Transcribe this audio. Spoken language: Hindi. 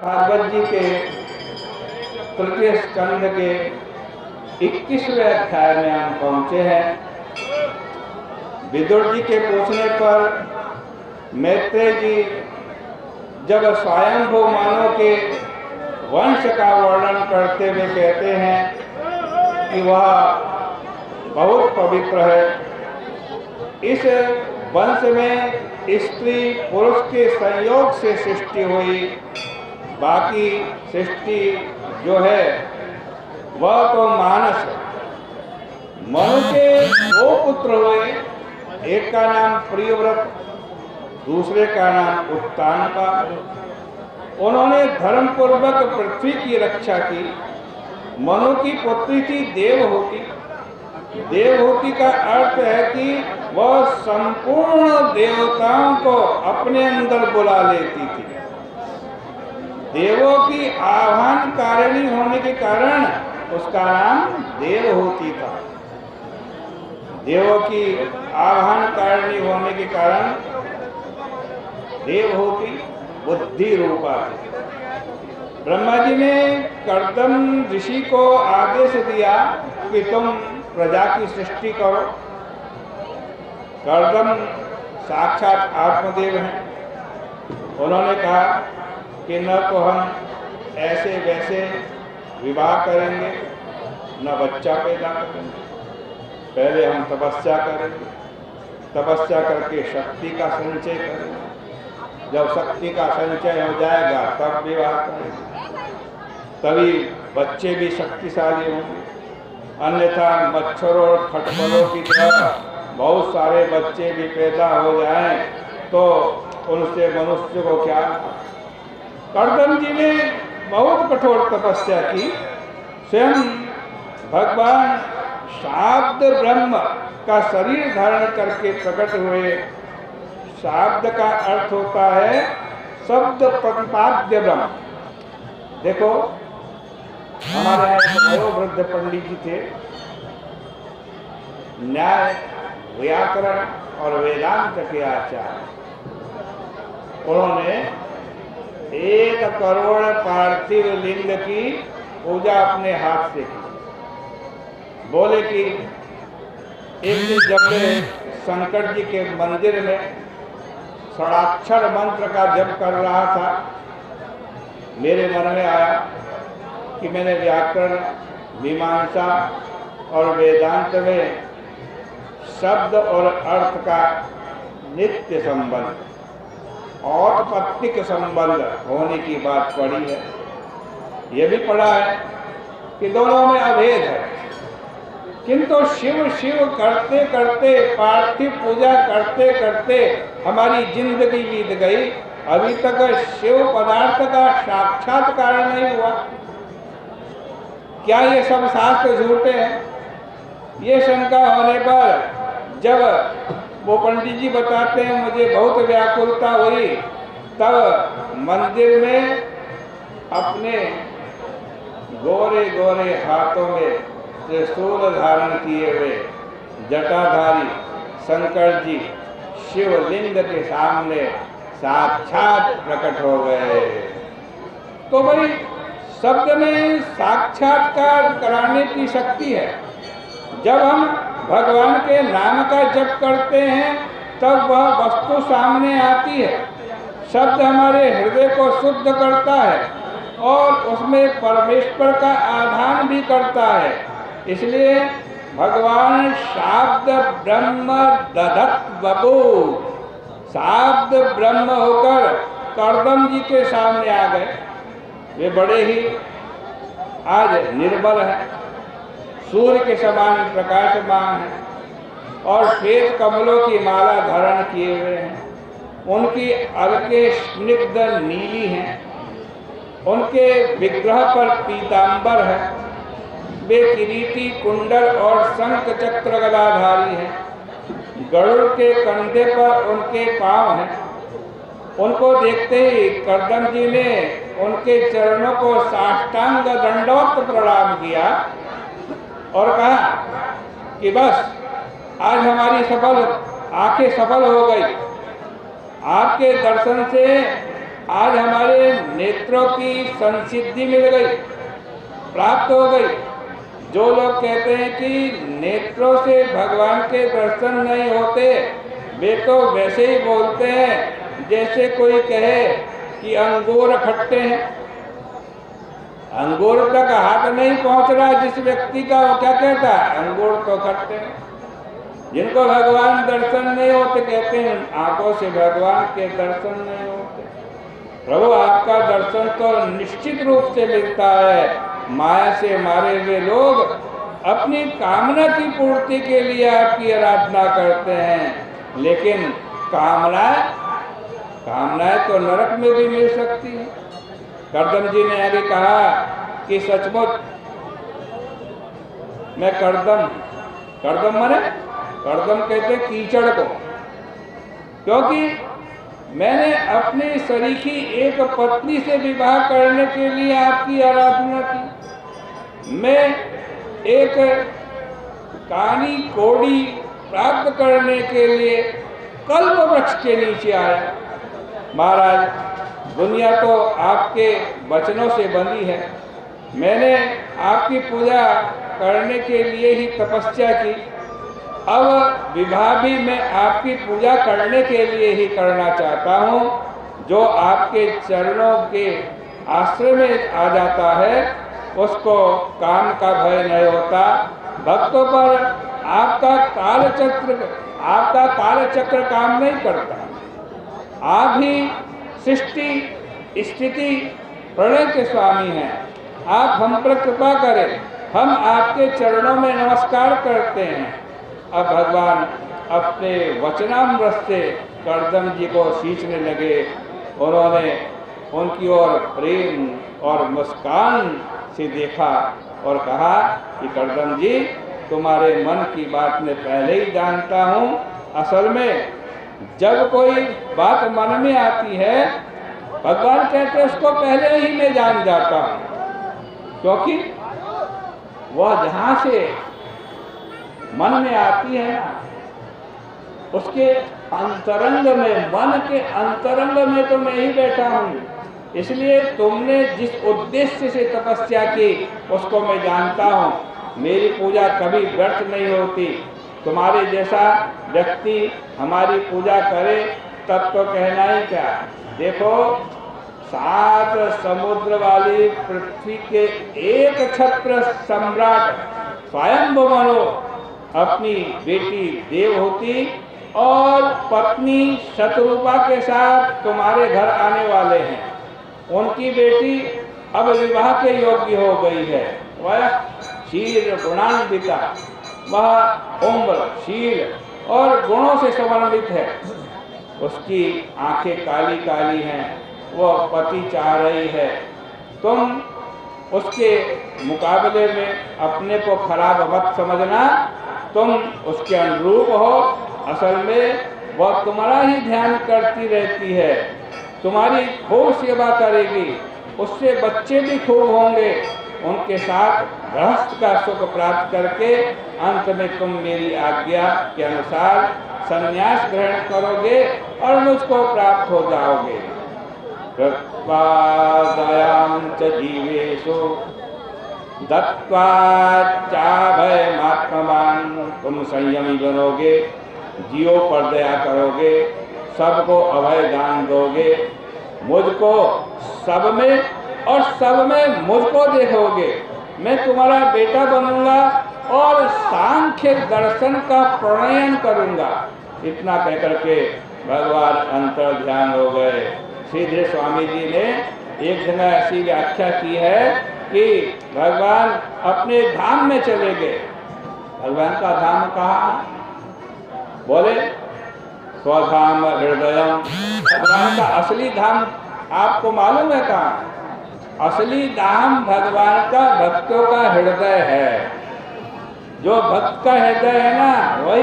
भागवत जी के तृतीय स्कंद के 21वें अध्याय में हम पहुंचे हैं। विदुर जी के पूछने पर मैत्रेय जी जब स्वयंभू मानव के वंश का वर्णन करते हुए कहते हैं कि वह बहुत पवित्र है। इस वंश में स्त्री पुरुष के संयोग से सृष्टि हुई, बाकी सृष्टि जो है वह तो मानस है। मनु के दो पुत्र हुए, एक का नाम प्रियव्रत, दूसरे का नाम उत्तानपा। उन्होंने धर्म पूर्वक पृथ्वी की रक्षा की। मनु की पुत्री थी देवहूति। देवहूति का अर्थ है कि वह संपूर्ण देवताओं को अपने अंदर बुला लेती थी। देवों की आह्वान कारिणी होने के कारण उसका नाम देवहूति था। देवों की आह्वान कारिणी होने के कारण देवहूति बुद्धि रूपा थी। ब्रह्मा जी ने कर्दम ऋषि को आदेश दिया कि तुम प्रजा की सृष्टि करो। कर्दम साक्षात आत्मदेव हैं। उन्होंने कहा कि न तो हम ऐसे वैसे विवाह करेंगे, न बच्चा पैदा करेंगे। पहले हम तपस्या करेंगे, तपस्या करके शक्ति का संचय करेंगे। जब शक्ति का संचय हो जाएगा तब विवाह करेंगे, तभी बच्चे भी शक्तिशाली होंगे। अन्यथा मच्छरों और खटमलों की तरह बहुत सारे बच्चे भी पैदा हो जाएं तो उनसे मनुष्य को क्या। कर्दम जी ने बहुत कठोर तपस्या की। स्वयं भगवान शाब्द ब्रह्म का शरीर धारण करके प्रकट हुए। शाब्द का अर्थ होता है शब्द प्रतिपाद्य ब्रह्म। देखो, हमारे यहाँ वयोवृद्ध पंडित जी थे। न्याय, व्याकरण और वेदांत के आचार्य। उन्होंने 1 करोड़ पार्थिव लिंग की पूजा अपने हाथ से की। बोले कि एक दिन जब मैं शंकर जी के मंदिर में षडाक्षर मंत्र का जप कर रहा था, मेरे मन में आया कि मैंने व्याकरण, मीमांसा और वेदांत में शब्द और अर्थ का नित्य संबंध, औत्पत्तिक संबंध होने की बात पढ़ी है। यह भी पढ़ा है कि दोनों में अभेद है। किंतु शिव शिव करते करते, पार्थिव पूजा करते करते हमारी जिंदगी बीत गई। अभी तक शिव पदार्थ का साक्षात्कार नहीं हुआ। क्या ये सब शास्त्र झूठे हैं? ये शंका होने पर जब वो पंडित जी बताते हैं मुझे बहुत व्याकुलता हुई, तब मंदिर में अपने गोरे गोरे हाथों में त्रिशूल धारण किए हुए जटाधारी शंकर जी शिवलिंग के सामने साक्षात प्रकट हो गए। तो भाई शब्द में साक्षात्कार कराने की शक्ति है। जब हम भगवान के नाम का जप करते हैं तब वह वस्तु सामने आती है। शब्द हमारे हृदय को शुद्ध करता है और उसमें परमेश्वर का आधान भी करता है। इसलिए भगवान शाब्द ब्रह्म दधत बबू, शाब्द ब्रह्म होकर कर्दम जी के सामने आ गए। वे बड़े ही आज निर्बल हैं, सूर्य के समान प्रकाशमान हैं और श्वेत कमलों की माला धारण किए हुए हैं। उनकी अलके स्निग्ध नीली हैं। उनके विग्रह पर पीतांबर है। वे किरीटी, कुंडल और शंख चक्र गदाधारी हैं। गरुड़ के कंधे पर उनके पांव हैं। उनको देखते ही कर्दम जी ने उनके चरणों को साष्टांग दंडवत प्रणाम किया और कहा कि बस आज हमारी आंखें सफल हो गई। आपके दर्शन से आज हमारे नेत्रों की संसिद्धि मिल गई, प्राप्त हो गई। जो लोग कहते हैं कि नेत्रों से भगवान के दर्शन नहीं होते, वे तो वैसे ही बोलते हैं जैसे कोई कहे कि अंगूर खट्टे हैं। अंगूर तक हाथ नहीं पहुंच रहा जिस व्यक्ति का, वो क्या कहता है? अंगूर तो खट्टे हैं। जिनको भगवान दर्शन नहीं होते कहते हैं आंखों से भगवान के दर्शन नहीं होते। प्रभु आपका दर्शन तो निश्चित रूप से मिलता है। माया से मारे हुए लोग अपनी कामना की पूर्ति के लिए आपकी आराधना करते हैं, लेकिन कामनाएं तो नरक में भी मिल सकती हैं। करदम जी ने आगे कहा कि सचमुच मैं करदम माने करदम कहते कीचड़ को, क्योंकि मैंने अपनी सरीखी एक पत्नी से विवाह करने के लिए आपकी आराधना की। मैं एक कानी कोड़ी प्राप्त करने के लिए कल्प वृक्ष के नीचे आया। महाराज, दुनिया तो आपके वचनों से बंधी है। मैंने आपकी पूजा करने के लिए ही तपस्या की। अब विवाह भी मैं आपकी पूजा करने के लिए ही करना चाहता हूँ। जो आपके चरणों के आश्रय में आ जाता है उसको काम का भय नहीं होता। भक्तों पर आपका कालचक्र काम नहीं करता। आप ही सृष्टि स्थिति प्रलय के स्वामी हैं। आप हम पर कृपा करें, हम आपके चरणों में नमस्कार करते हैं। अब भगवान अपने वचनामृत से करदम जी को सींचने लगे। उन्होंने उनकी ओर प्रेम और मुस्कान से देखा और कहा कि करदम जी, तुम्हारे मन की बात मैं पहले ही जानता हूँ। असल में जब कोई बात मन में आती है, भगवान कहते हैं उसको पहले ही मैं जान जाता हूँ, क्योंकि वह जहाँ से मन में आती है ना, उसके अंतरंग में, मन के अंतरंग में तो मैं ही बैठा हूँ। इसलिए तुमने जिस उद्देश्य से तपस्या की उसको मैं जानता हूँ। मेरी पूजा कभी व्यर्थ नहीं होती। तुम्हारे जैसा व्यक्ति हमारी पूजा करे तब तो कहना ही क्या। देखो, 7 समुद्र वाली पृथ्वी के एक छत्र सम्राट स्वयंभु मनु अपनी बेटी देवहूति और पत्नी शतरूपा के साथ तुम्हारे घर आने वाले हैं। उनकी बेटी अब विवाह के योग्य हो गई है। वह शील गुणान्विता, वह उम्र, शील और गुणों से समन्वित है। उसकी आंखें काली काली हैं, वह पति चाह रही है। तुम उसके मुकाबले में अपने को खराब मत समझना, तुम उसके अनुरूप हो। असल में वह तुम्हारा ही ध्यान करती रहती है, तुम्हारी खूब सेवा करेगी, उससे बच्चे भी खूब होंगे। उनके साथ गृहस्थ का सुख प्राप्त करके अंत में तुम मेरी आज्ञा के अनुसार संन्यास ग्रहण करोगे और मुझको प्राप्त हो जाओगे। कृत्वा दयां च जीवेषु दत्त्वा चाभयमात्मवान्, तुम संयमी बनोगे, जीवों पर दया करोगे, सबको अभय दान दोगे, मुझको सब में और सब में मुझको देखोगे। मैं तुम्हारा बेटा बनूंगा और सांख्य दर्शन का प्रणयन करूंगा। इतना कहकर के भगवान अंतर ध्यान हो गए। सीधे स्वामी जी ने एक जगह ऐसी व्याख्या की है कि भगवान अपने धाम में चले गए। भगवान का धाम कहाँ? बोले स्वधाम हृदयम। भगवान का असली धाम आपको मालूम है कहाँ? असली धाम भगवान का भक्तों का हृदय है। जो भक्त का हृदय है ना, वही